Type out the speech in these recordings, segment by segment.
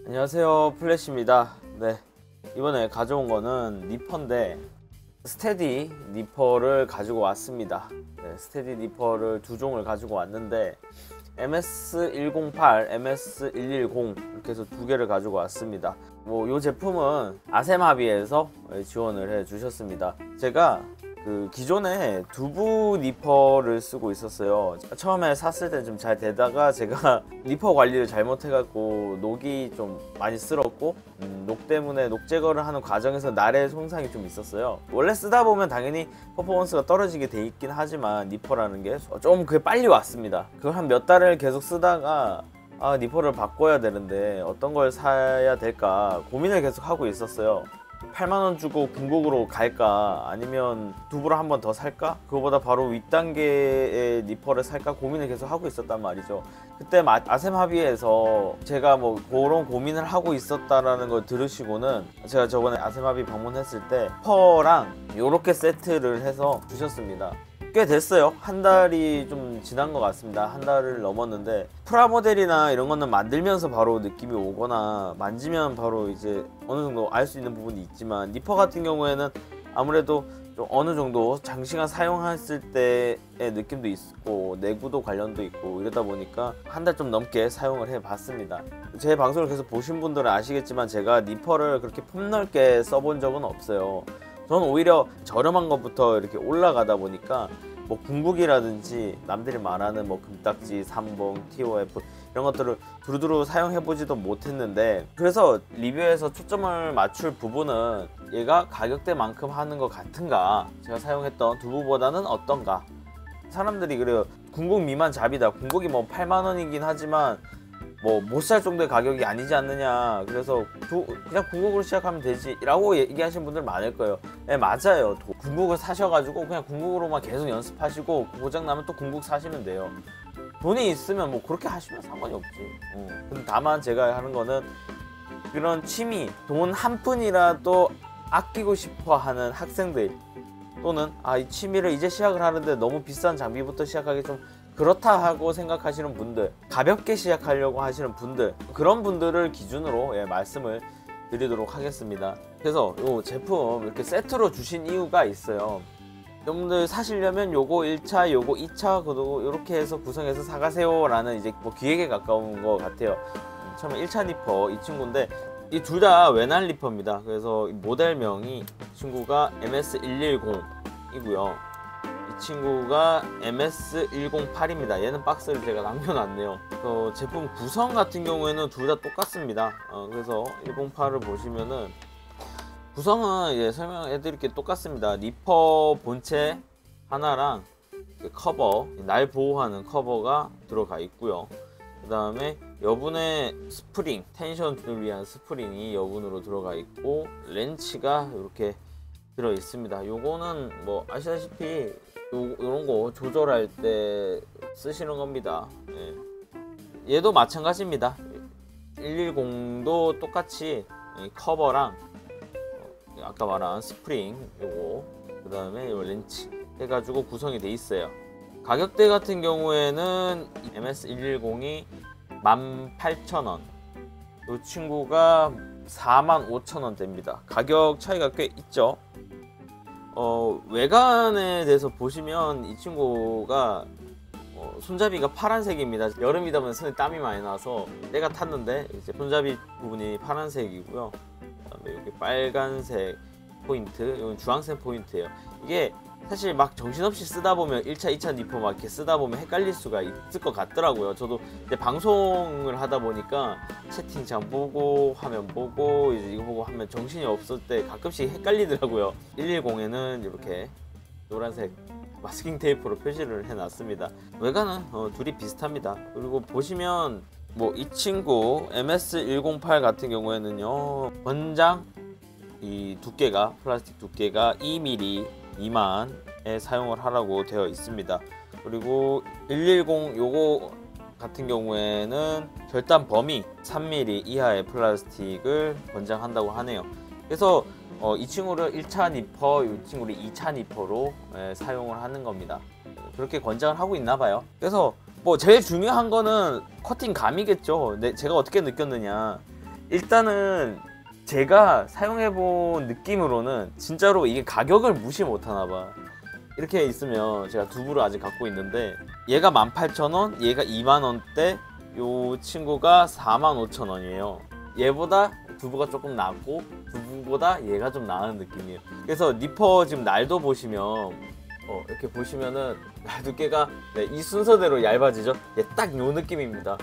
안녕하세요, 플래시입니다. 네, 이번에 가져온 거는 니퍼인데 스테디 니퍼를 가지고 왔습니다. 네, 스테디 니퍼를 두 종을 가지고 왔는데 MS108, MS110 이렇게 해서 두 개를 가지고 왔습니다. 이 제품은 아셈하비에서 지원을 해 주셨습니다. 제가 기존에 두부 니퍼를 쓰고 있었어요. 처음에 샀을 때 좀 잘 되다가 제가 니퍼 관리를 잘못해갖고 녹이 좀 많이 쓸었고 녹 때문에 녹 제거를 하는 과정에서 날의 손상이 좀 있었어요. 원래 쓰다 보면 당연히 퍼포먼스가 떨어지게 돼 있긴 하지만 니퍼라는 게 좀 그게 빨리 왔습니다. 그걸 한 몇 달을 계속 쓰다가 니퍼를 바꿔야 되는데 어떤 걸 사야 될까 고민을 계속 하고 있었어요. 8만원 주고 궁극으로 갈까 아니면 두부를 한 번 더 살까, 그거보다 바로 윗단계의 니퍼를 살까 고민을 계속 하고 있었단 말이죠. 그때 아셈하비에서 제가 그런 고민을 하고 있었다라는 걸 들으시고는 제가 저번에 아셈하비 방문했을 때 퍼랑 요렇게 세트를 해서 주셨습니다. 꽤 됐어요. 한 달이 좀 지난 것 같습니다. 한 달을 넘었는데 프라모델이나 이런 거는 만들면서 바로 느낌이 오거나 만지면 바로 이제 어느 정도 알 수 있는 부분이 있지만 니퍼 같은 경우에는 아무래도 좀 어느 정도 장시간 사용했을 때의 느낌도 있고 내구도 관련도 있고 이러다 보니까 한 달 좀 넘게 사용을 해 봤습니다. 제 방송을 계속 보신 분들은 아시겠지만 제가 니퍼를 그렇게 폭넓게 써본 적은 없어요. 저는 오히려 저렴한 것부터 이렇게 올라가다 보니까 궁극이라든지 남들이 말하는 금딱지, 삼봉, TOF 이런 것들을 두루두루 사용해보지도 못했는데, 그래서 리뷰에서 초점을 맞출 부분은 얘가 가격대만큼 하는 것 같은가, 제가 사용했던 두부보다는 어떤가. 사람들이 그래요. 궁극 미만 잡이다. 궁극이 8만원이긴 하지만 못 살 정도의 가격이 아니지 않느냐, 그래서 그냥 궁극으로 시작하면 되지 라고 얘기하시는 분들 많을 거예요. 네, 맞아요. 궁극을 사셔가지고 그냥 궁극으로만 계속 연습하시고 고장나면 또 궁극 사시면 돼요. 돈이 있으면 그렇게 하시면 상관이 없지. 근데 다만 제가 하는 거는 그런 취미, 돈 한 푼이라도 아끼고 싶어 하는 학생들, 또는 이 취미를 이제 시작을 하는데 너무 비싼 장비부터 시작하기 좀 그렇다 하고 생각하시는 분들, 가볍게 시작하려고 하시는 분들, 그런 분들을 기준으로 말씀을 드리도록 하겠습니다. 그래서 이 제품 이렇게 세트로 주신 이유가 있어요. 여러분들 사시려면 요거 1차, 요거 2차, 이렇게 해서 구성해서 사가세요 라는 이제 기획에 가까운 것 같아요. 처음에 1차 니퍼 이 친구인데 이 둘 다 외날 니퍼입니다. 그래서 모델명이 이 친구가 MS110이고요. 이 친구가 MS108입니다. 얘는 박스를 제가 남겨놨네요. 제품 구성 같은 경우에는 둘 다 똑같습니다. 그래서 108을 보시면은 구성은 설명해드릴 게 똑같습니다. 니퍼 본체 하나랑 커버, 날 보호하는 커버가 들어가 있고요. 그 다음에 여분의 스프링, 텐션을 위한 스프링이 여분으로 들어가 있고, 렌치가 이렇게 들어 있습니다. 요거는 아시다시피 요런 거 조절할 때 쓰시는 겁니다. 얘도 마찬가지입니다. 110도 똑같이 커버랑 아까 말한 스프링 요거, 그 다음에 요 렌치 해가지고 구성이 돼 있어요. 가격대 같은 경우에는 MS110이 18,000원, 요 친구가 45,000원대입니다. 가격 차이가 꽤 있죠. 외관에 대해서 보시면 이 친구가 손잡이가 파란색입니다. 여름이다 보면 손에 땀이 많이 나서 때가 탔는데 이제 손잡이 부분이 파란색이고요. 그다음에 여기 빨간색 포인트, 이건 주황색 포인트예요. 이게 사실 정신없이 쓰다 보면 1차, 2차 니퍼 이렇게 쓰다 보면 헷갈릴 수가 있을 것 같더라고요. 저도 이제 방송을 하다 보니까 채팅창 보고 화면 보고 이제 이거 보고 하면 정신이 없을 때 가끔씩 헷갈리더라고요. 110에는 이렇게 노란색 마스킹 테이프로 표시를 해놨습니다. 외관은 둘이 비슷합니다. 그리고 보시면 이 친구 MS108 같은 경우에는요, 권장 이 두께가, 플라스틱 두께가 2mm 미만에 사용을 하라고 되어 있습니다. 그리고 110 요거 같은 경우에는 절단 범위 3mm 이하의 플라스틱을 권장한다고 하네요. 그래서 이 친구를 1차 니퍼, 이 친구를 2차 니퍼로 사용을 하는 겁니다. 그렇게 권장을 하고 있나 봐요. 그래서 제일 중요한 거는 커팅감이겠죠. 제가 어떻게 느꼈느냐, 일단은 제가 사용해본 느낌으로는 진짜로 이게 가격을 무시 못하나봐. 이렇게 있으면 제가 두부를 아직 갖고 있는데 얘가 18,000원, 얘가 2만원대, 요 친구가 45,000원이에요. 얘보다 두부가 조금 낫고 두부보다 얘가 좀 나은 느낌이에요. 그래서 니퍼 지금 날도 보시면 이렇게 보시면은 날 두께가 이 순서대로 얇아지죠. 딱 요 느낌입니다.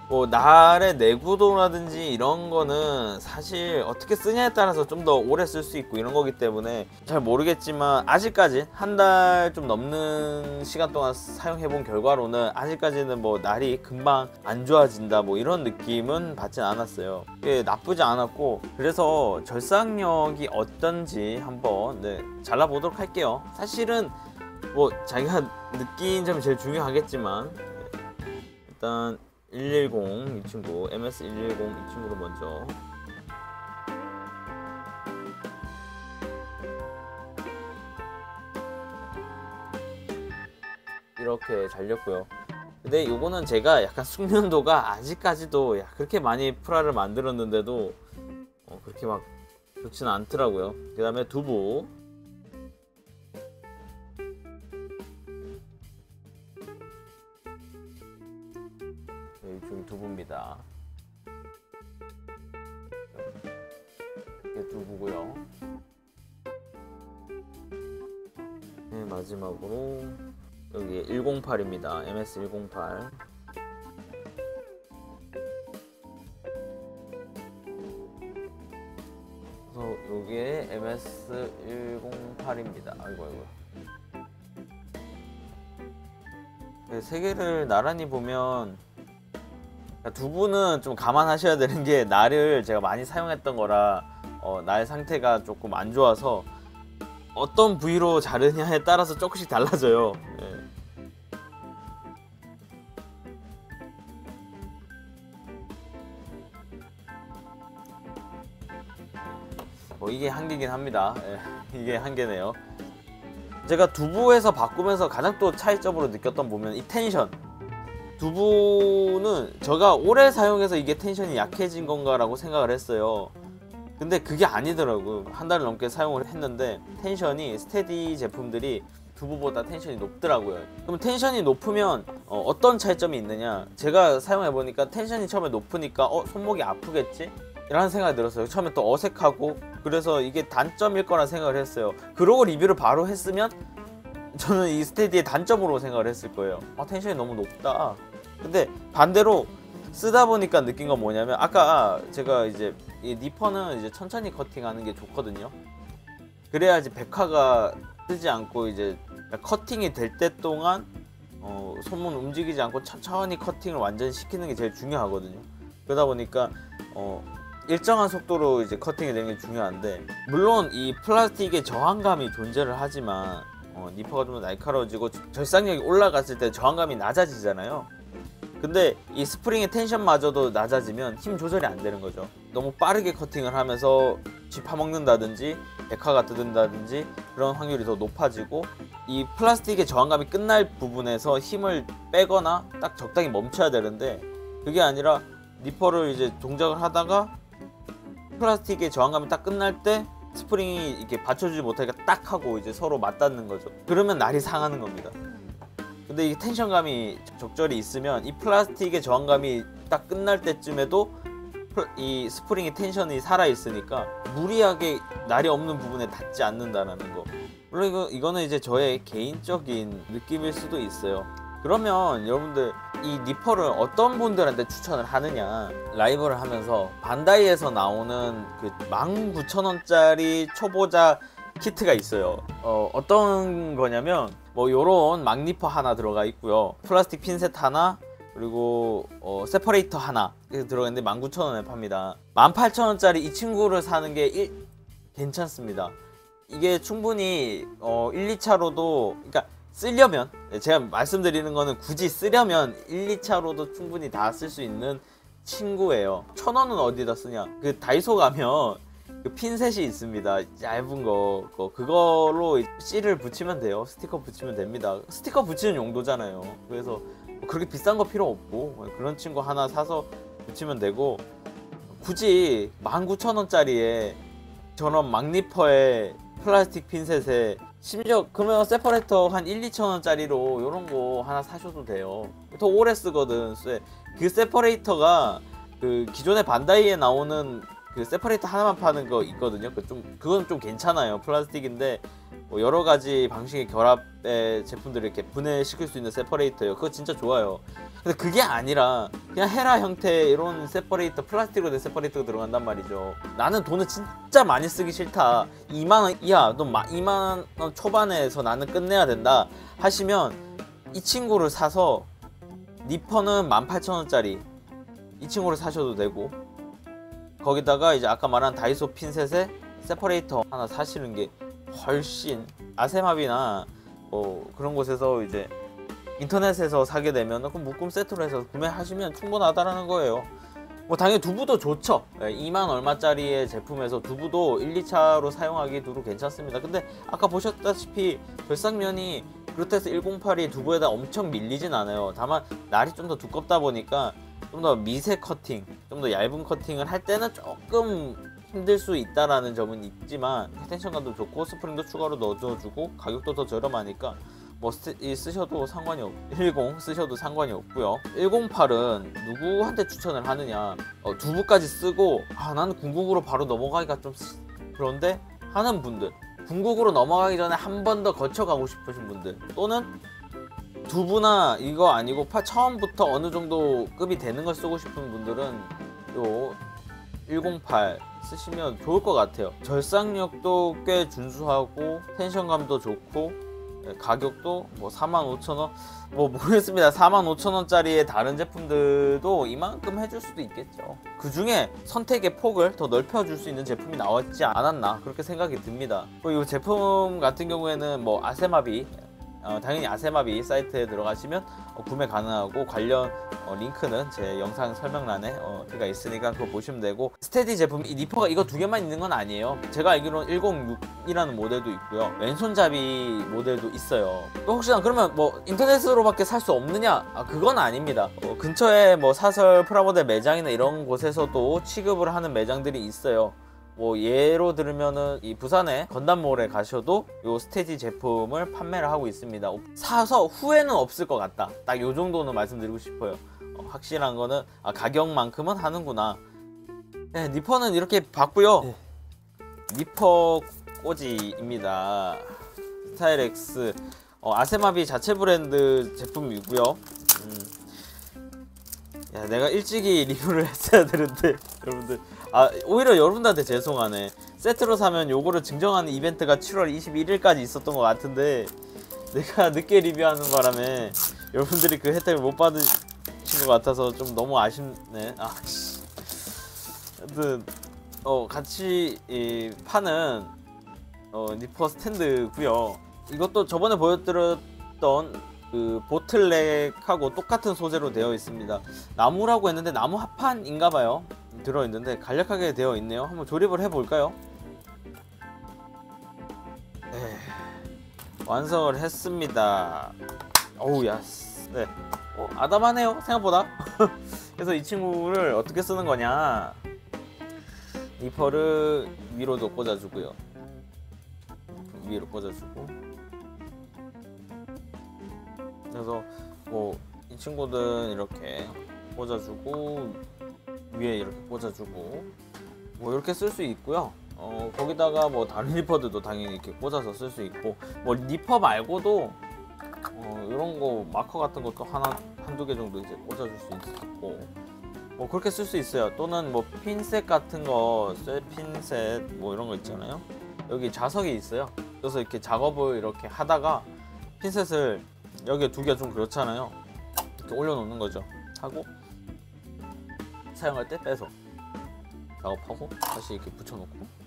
뭐 날의 내구도라든지 이런 거는 사실 어떻게 쓰냐에 따라서 좀 더 오래 쓸 수 있고 이런 거기 때문에 잘 모르겠지만 아직까지 한 달 좀 넘는 시간 동안 사용해 본 결과로는 아직까지는 뭐 날이 금방 안 좋아진다 뭐 이런 느낌은 받진 않았어요. 나쁘지 않았고, 그래서 절삭력이 어떤지 한번 잘라보도록 할게요. 사실은 뭐 자기가 느낀 점이 제일 중요하겠지만 일단 110 이 친구, MS110 이 친구로 먼저 이렇게 잘렸고요. 근데 요거는 제가 약간 숙련도가 아직까지도 그렇게 많이 프라를 만들었는데도 그렇게 막 좋지는 않더라고요. 그 다음에 두부, 이쪽이 두부입니다. 이게 두부고요. 마지막으로 여기 108입니다. MS108. 그래서 여기에 MS108입니다. 아이고. 세 개를 나란히 보면 두부는 좀 감안하셔야 되는 게 날을 제가 많이 사용했던 거라 날 상태가 조금 안 좋아서 어떤 부위로 자르냐에 따라서 조금씩 달라져요. 이게 한계긴 합니다. 이게 한계네요. 제가 두부에서 바꾸면서 가장 또 차이점으로 느꼈던 보면 이 텐션. 두부는 제가 오래 사용해서 이게 텐션이 약해진 건가 라고 생각을 했어요. 근데 그게 아니더라고요. 한 달 넘게 사용을 했는데 텐션이 스테디 제품들이 두부보다 텐션이 높더라고요. 그럼 텐션이 높으면 어떤 차이점이 있느냐, 제가 사용해보니까 텐션이 처음에 높으니까 손목이 아프겠지? 이라는 생각이 들었어요. 처음에 또 어색하고, 그래서 이게 단점일 거라 생각을 했어요. 그러고 리뷰를 바로 했으면 저는 이 스테디의 단점으로 생각을 했을 거예요. 텐션이 너무 높다. 근데 반대로 쓰다 보니까 느낀 건 뭐냐면, 아까 제가 이제 이 니퍼는 이제 천천히 커팅하는 게 좋거든요. 그래야지 백화가 뜨지 않고 이제 커팅이 될 때 동안 손문 움직이지 않고 천천히 커팅을 완전히 시키는 게 제일 중요하거든요. 그러다 보니까 일정한 속도로 이제 커팅이 되는 게 중요한데, 물론 이 플라스틱의 저항감이 존재를 하지만 니퍼가 좀 더 날카로워지고 절삭력이 올라갔을 때 저항감이 낮아지잖아요. 근데 이 스프링의 텐션마저도 낮아지면 힘 조절이 안 되는 거죠. 너무 빠르게 커팅을 하면서 쥐 파먹는다든지 백화가 뜯는다든지 그런 확률이 더 높아지고, 이 플라스틱의 저항감이 끝날 부분에서 힘을 빼거나 딱 적당히 멈춰야 되는데, 그게 아니라 니퍼를 이제 동작을 하다가 플라스틱의 저항감이 딱 끝날 때 스프링이 이렇게 받쳐주지 못하니까 딱 하고 이제 서로 맞닿는 거죠. 그러면 날이 상하는 겁니다. 근데 이 텐션감이 적절히 있으면 이 플라스틱의 저항감이 딱 끝날 때쯤에도 이 스프링의 텐션이 살아있으니까 무리하게 날이 없는 부분에 닿지 않는다는 거. 물론 이거는 이제 저의 개인적인 느낌일 수도 있어요. 그러면 여러분들 이 니퍼를 어떤 분들한테 추천을 하느냐, 라이브를 하면서 반다이에서 나오는 그 19,000원짜리 초보자 키트가 있어요. 어떤 거냐면 뭐 요런 막니퍼 하나 들어가 있고요, 플라스틱 핀셋 하나, 그리고 세퍼레이터 하나 이렇게 들어가는데 19,000원에 팝니다. 18,000원짜리 이 친구를 사는 게 괜찮습니다. 이게 충분히 1, 2차로도, 그러니까 쓰려면, 제가 말씀드리는 거는 굳이 쓰려면 1, 2차로도 충분히 다 쓸 수 있는 친구예요. 1,000원은 어디다 쓰냐, 그 다이소 가면 그 핀셋이 있습니다. 얇은 거, 그걸로 C를 붙이면 돼요. 스티커 붙이면 됩니다. 스티커 붙이는 용도잖아요. 그래서 그렇게 비싼 거 필요 없고 그런 친구 하나 사서 붙이면 되고, 굳이 19,000원짜리에 저런 막니퍼에 플라스틱 핀셋에 심지어 그러면 세퍼레이터 한 1-2,000원짜리로 요런 거 하나 사셔도 돼요. 더 오래 쓰거든. 그 세퍼레이터가 그 기존의 반다이에 나오는 그 세퍼레이터 하나만 파는 거 있거든요. 그건 좀 괜찮아요. 플라스틱인데 뭐 여러 가지 방식의 결합의 제품들을 이렇게 분해시킬 수 있는 세퍼레이터예요. 그거 진짜 좋아요. 근데 그게 아니라 그냥 헤라 형태 이런 세퍼레이터, 플라스틱으로 된 세퍼레이터가 들어간단 말이죠. 나는 돈을 진짜 많이 쓰기 싫다, 2만원 이하, 또 2만원 초반에서 나는 끝내야 된다 하시면 이 친구를 사서, 니퍼는 18,000원짜리 이 친구를 사셔도 되고, 거기다가 이제 아까 말한 다이소 핀셋에 세퍼레이터 하나 사시는 게 훨씬, 아세마비나 뭐 그런 곳에서 이제 인터넷에서 사게 되면 그 묶음 세트로 해서 구매하시면 충분하다라는 거예요. 뭐 당연히 두부도 좋죠. 2만 얼마짜리의 제품에서 두부도 1, 2차로 사용하기도 괜찮습니다. 근데 아까 보셨다시피 결상면이 그루테스 108이 두부에다 엄청 밀리진 않아요. 다만 날이 좀 더 두껍다 보니까 좀 더 미세 커팅, 좀 더 얇은 커팅을 할 때는 조금 힘들 수 있다라는 점은 있지만, 텐션감도 좋고 스프링도 추가로 넣어주고 가격도 더 저렴하니까 뭐 쓰셔도 상관이 10 쓰셔도 상관이 없고요. 108은 누구한테 추천을 하느냐, 두부까지 쓰고 나는 궁극으로 바로 넘어가기가 좀 그런데 하는 분들, 궁극으로 넘어가기 전에 한 번 더 거쳐가고 싶으신 분들, 또는 두부나 이거 아니고 처음부터 어느 정도 급이 되는 걸 쓰고 싶은 분들은 요 108 쓰시면 좋을 것 같아요. 절삭력도 꽤 준수하고 텐션감도 좋고 가격도 뭐 45,000원 뭐 모르겠습니다. 45,000원짜리의 다른 제품들도 이만큼 해줄 수도 있겠죠. 그 중에 선택의 폭을 더 넓혀줄 수 있는 제품이 나왔지 않았나 그렇게 생각이 듭니다. 이 제품 같은 경우에는 뭐 아세마비, 당연히 아세마비 사이트에 들어가시면 구매 가능하고, 관련 링크는 제 영상 설명란에 들어가 있으니까 그거 보시면 되고, 스테디 제품 이 니퍼가 이거 두 개만 있는 건 아니에요. 제가 알기로는 106이라는 모델도 있고요, 왼손잡이 모델도 있어요. 또 혹시나 그러면 뭐 인터넷으로밖에 살 수 없느냐, 그건 아닙니다. 근처에 뭐 사설 프라모델 매장이나 이런 곳에서도 취급을 하는 매장들이 있어요. 뭐 예로 들면은 이 부산의 건담몰에 가셔도 요 스테디 제품을 판매를 하고 있습니다. 사서 후회는 없을 것 같다, 딱 요 정도는 말씀드리고 싶어요. 확실한 거는 가격만큼은 하는구나. 네, 니퍼는 이렇게 봤고요. 네. 니퍼 꽂이입니다. 스타일 X 아세마비 자체 브랜드 제품이고요. 야, 내가 일찍이 리뷰를 했어야 되는데 여러분들, 오히려 여러분들한테 죄송하네. 세트로 사면 요거를 증정하는 이벤트가 7월 21일까지 있었던 것 같은데 내가 늦게 리뷰하는 바람에 여러분들이 그 혜택을 못 받으신 것 같아서 좀 너무 아쉽네. 하여튼 같이 파는 니퍼 스탠드고요. 이것도 저번에 보여드렸던 그 보틀넥하고 똑같은 소재로 되어 있습니다. 나무라고 했는데 나무 합판인가봐요. 들어있는데 간략하게 되어 있네요. 한번 조립을 해볼까요? 네, 완성을 했습니다. 어우 야, 네, 아담하네요 생각보다. 그래서 이 친구를 어떻게 쓰는 거냐, 니퍼를 위로도 꽂아주고요, 위로 꽂아주고, 그래서 뭐 이 친구들은 이렇게 꽂아주고 위에 이렇게 꽂아주고 뭐 이렇게 쓸 수 있고요. 거기다가 뭐 다른 니퍼들도 당연히 이렇게 꽂아서 쓸 수 있고, 뭐 니퍼 말고도 이런 거 마커 같은 것도 한두 개 정도 이제 꽂아줄 수 있고, 뭐 그렇게 쓸 수 있어요. 또는 뭐 핀셋 같은 거, 쇠 핀셋 뭐 이런 거 있잖아요. 여기 자석이 있어요. 그래서 이렇게 작업을 이렇게 하다가 핀셋을 여기에 두기가 좀 그렇잖아요. 이렇게 올려놓는 거죠. 하고 사용할 때 빼서 작업하고 다시 이렇게 붙여놓고,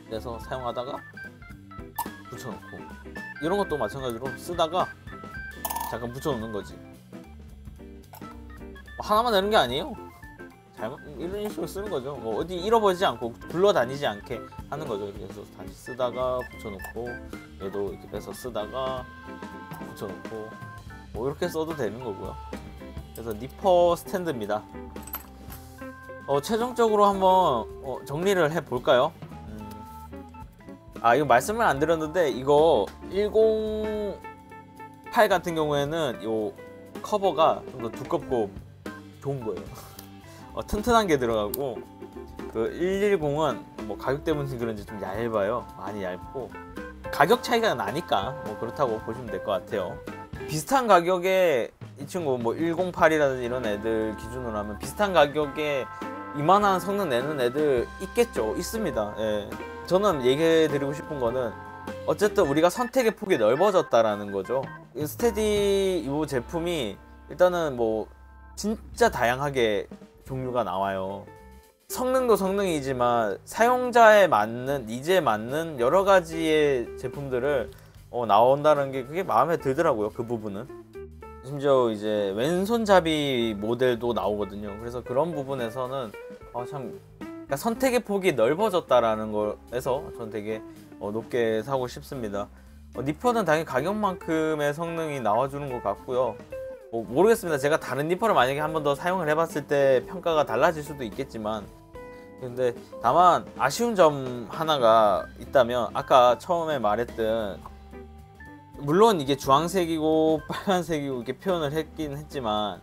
빼서 사용하다가 붙여놓고, 이런 것도 마찬가지로 쓰다가 잠깐 붙여놓는 거지. 하나만 내는 게 아니에요. 이런 식으로 쓰는 거죠. 뭐 어디 잃어버리지 않고 굴러다니지 않게 하는 거죠. 그래서 다시 쓰다가 붙여놓고, 얘도 이렇게 빼서 쓰다가 붙여놓고, 뭐 이렇게 써도 되는 거고요. 그래서 니퍼 스탠드입니다. 최종적으로 한번 정리를 해볼까요? 이거 말씀을 안 드렸는데 이거 108 같은 경우에는 요 커버가 좀 더 두껍고 좋은 거예요. 튼튼한 게 들어가고 그 110은 뭐 가격 때문에 그런지 좀 얇아요. 많이 얇고 가격 차이가 나니까 뭐 그렇다고 보시면 될 것 같아요. 비슷한 가격에 이 친구 뭐 108이라든지 이런 애들 기준으로 하면 비슷한 가격에 이만한 성능 내는 애들 있겠죠. 있습니다. 예. 저는 얘기해 드리고 싶은 거는 어쨌든 우리가 선택의 폭이 넓어졌다라는 거죠. 이 스테디 이 제품이 일단은 뭐 진짜 다양하게 종류가 나와요. 성능도 성능이지만 사용자에 맞는 니즈에 맞는 여러 가지의 제품들을 나온다는 게 그게 마음에 들더라고요. 그 부분은 심지어 이제 왼손잡이 모델도 나오거든요. 그래서 그런 부분에서는 참 그러니까 선택의 폭이 넓어졌다라는 거에서 전 되게 높게 사고 싶습니다. 니퍼는 당연히 가격만큼의 성능이 나와주는 것 같고요. 모르겠습니다. 제가 다른 니퍼를 만약에 한 번 더 사용을 해봤을 때 평가가 달라질 수도 있겠지만, 근데 다만 아쉬운 점 하나가 있다면 아까 처음에 말했던, 물론 이게 주황색이고 빨간색이고 이렇게 표현을 했긴 했지만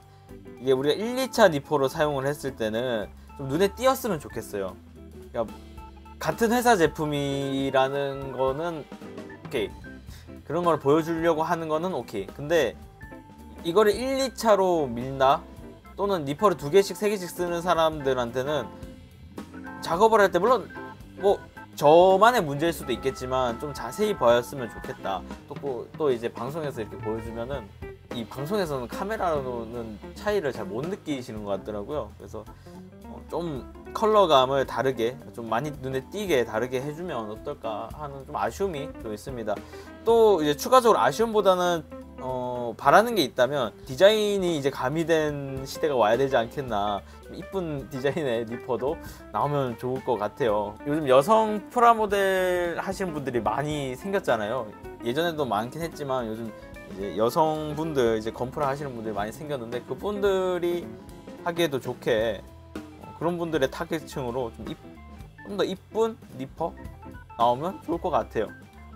이게 우리가 1, 2차 니퍼로 사용을 했을 때는 좀 눈에 띄었으면 좋겠어요. 그러니까 같은 회사 제품이라는 거는 오케이, 그런 걸 보여주려고 하는 거는 오케이. 근데 이거를 1, 2차로 밀나 또는 니퍼를 2개씩 3개씩 쓰는 사람들한테는 작업을 할 때 물론 뭐 저만의 문제일 수도 있겠지만 좀 자세히 보였으면 좋겠다. 또 이제 방송에서 이렇게 보여주면은 이 방송에서는 카메라로는 차이를 잘 못 느끼시는 것 같더라고요. 그래서 좀 컬러감을 다르게 좀 많이 눈에 띄게 다르게 해주면 어떨까 하는 좀 아쉬움이 또 있습니다. 또 이제 추가적으로 아쉬움보다는 바라는 게 있다면 디자인이 이제 가미된 시대가 와야 되지 않겠나. 좀 이쁜 디자인의 니퍼도 나오면 좋을 것 같아요. 요즘 여성 프라모델 하시는 분들이 많이 생겼잖아요. 예전에도 많긴 했지만 요즘 이제 여성분들 이제 건프라 하시는 분들이 많이 생겼는데 그분들이 하기에도 좋게 그런 분들의 타겟층으로 좀 더 이쁜 니퍼 나오면 좋을 것 같아요.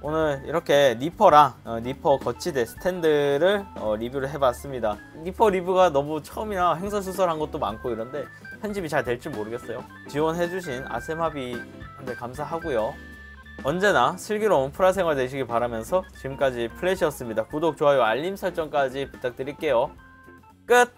오늘 이렇게 니퍼랑 니퍼 거치대 스탠드를 리뷰를 해봤습니다. 니퍼 리뷰가 너무 처음이라 횡설수설한 것도 많고 이런데 편집이 잘 될지 모르겠어요. 지원해주신 아셈하비한테 감사하고요. 언제나 슬기로운 프라생활 되시길 바라면서 지금까지 플래시였습니다. 구독, 좋아요, 알림 설정까지 부탁드릴게요. 끝!